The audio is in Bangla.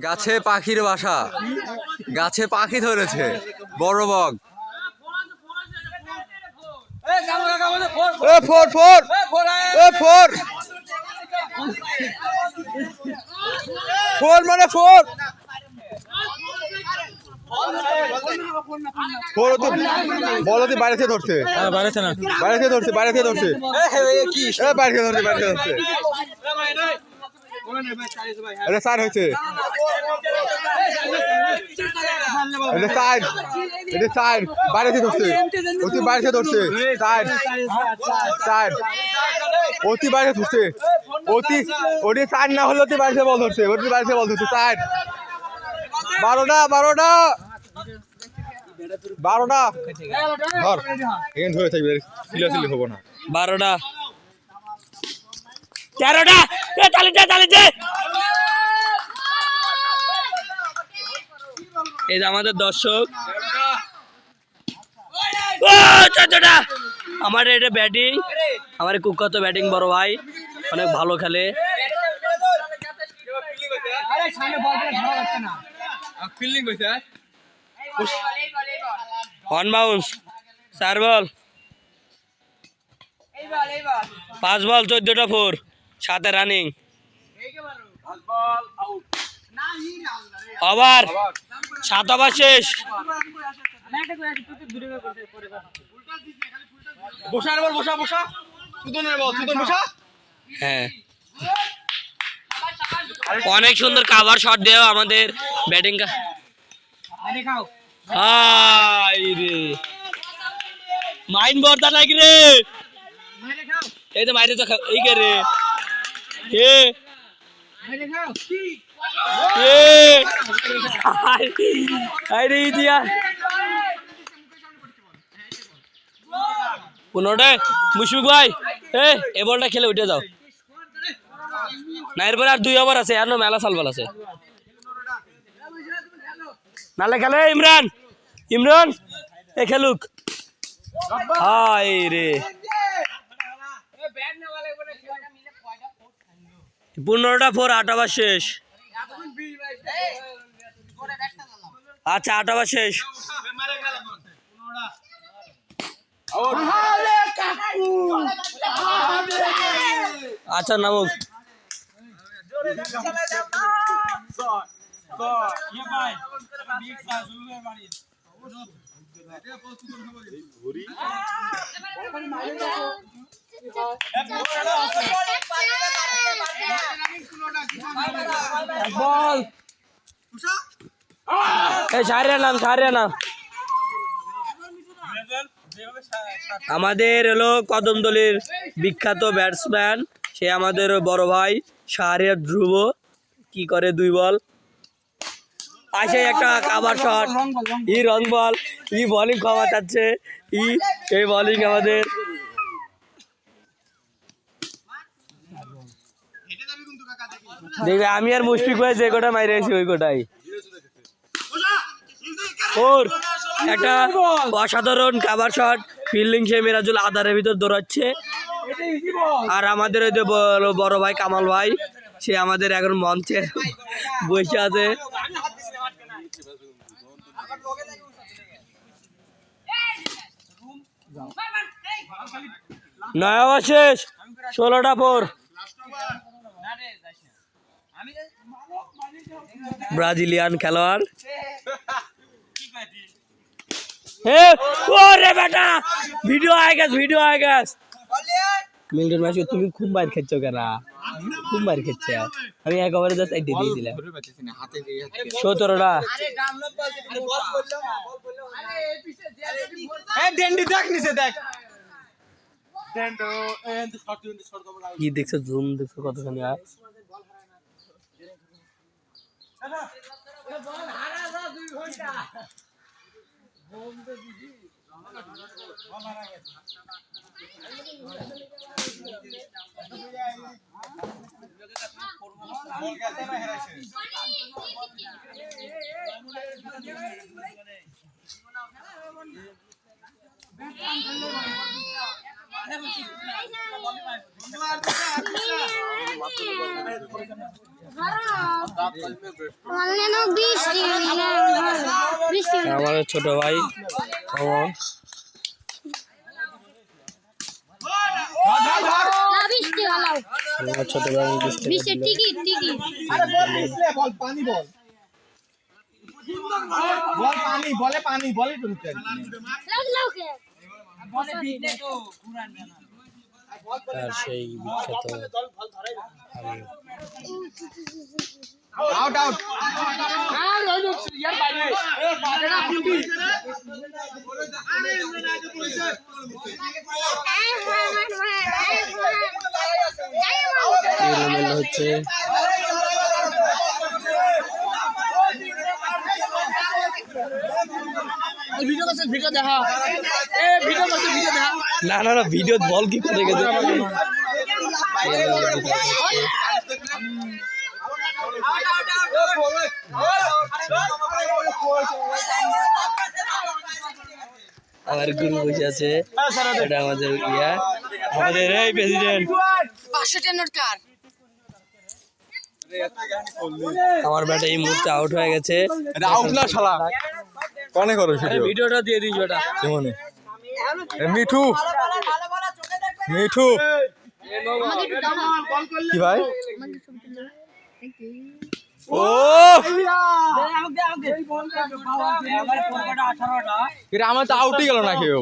গাছে পাখির বাসা, গাছে পাখি ধরেছে বড় বক। ফোর ফোর ফোর ফোর মানে ফোর ফোর তো বলো তুই বাইরে থেকে ধরছে, বাইরে থেকে ধরছে, বাইরে থেকে ধরছে, কি বাইরে থেকে ধরছে, বাইরে থেকে ধরছে। এটা চার হয়েছে, এটা চার, এটা চার বাইরে থেকে ধরছে, অতি বাইরে থেকে ধরছে, চার চার অতি বাইরে ধরছে, অতি ওটি চার না হলে অতি বাইরে থেকে বল ধরছে, অতি বাইরে থেকে বল ধরছে, চার। 12টা 12টা 12টা ধর, এখানে ধরে থাকবে, সিলাসিলি হবো না। 12টা 13টা চালিয়ে চালিয়ে। এই যে আমাদের দর্শক, আমার এটা ব্যাটিং, আমার কুখ্যাত ব্যাটিং বড় ভাই, অনেক ভালো খেলে। ওয়ান বাউন্স, 4 বল, 5 বল, 14টা ফোর, 7 রানিং। ওভার 7 ওভার শেষ। হ্যাঁ, অনেক সুন্দর কাভার শট দেও আমাদের ব্যাটিং। মাইন বর্দা নাকি রে, এই তো মাইরে তো এই কে রে, মুশফিক ভাই এ বলটা খেলে উঠে যাও না, এরপরে আর 2 ওভার আছে, আর মেলা সাল বল আছে, নালে খেলে ইমরান, ইমরান এ খেলুক। হাই রে, 15টা ফোর, 8 ওভার শেষ। আচ্ছা 8 ওভার শেষ। আচ্ছা নামুক। বল সারিয়া নাম। আমাদের হলো কদমতলীর বিখ্যাত ব্যাটসম্যান, সে আমাদের বড় ভাই শাহরিয়ার ধ্রুব, কি করে 2 বল আসে, একটা কাভার শট, ই রং বল, ই বোলিং ক্ষমা চাচ্ছে, এই বোলিং আমাদের। দেখবে আমি আর মুশফিক ভাই যে কোটা মাইরে আছি ওই কোটাই। ওর একটা অসাধারণ কাভার শট, ফিল্ডিং সে মিরাজুল আদারের ভিতর দৌড়াচ্ছে। আর আমাদের ওই যে বড় ভাই কামাল ভাই, সে আমাদের এখন মঞ্চে বসে আছে। নয় ওভার শেষ, 16টা ফোর। ব্রাজিলিয়ান খেলোয়াড়, ভিডিও আয় গেছে। মিল্টন মাসি তুমি খুব মার খেচ্ছ কেন, খুব মার খেচ্ছে, আমি এক ওভারে জাস্ট 1 দিয়ে দিলাম। 17টা কি দেখছো, জুম দেখছো কতখানি। আমার ছোট ভাই অমর। আমার ছোট ভাই আর সেই বিখ্যাত আউট আউট এলোমেলো হচ্ছে। না না না ভিডিও বল কি করে গেছে। আমার গুরু বসে আছে, এটা আমাদের ইয়া, আমাদের এই প্রেসিডেন্ট। আমার ব্যাটা এই মুহূর্তে আউট হয়ে গেছে। আউট না শালা কনে করো ভিডিওটা দিয়ে দিস বেটা। মিঠু মিঠু কি ভাই ও আমার তো আউটই গেল না কেউ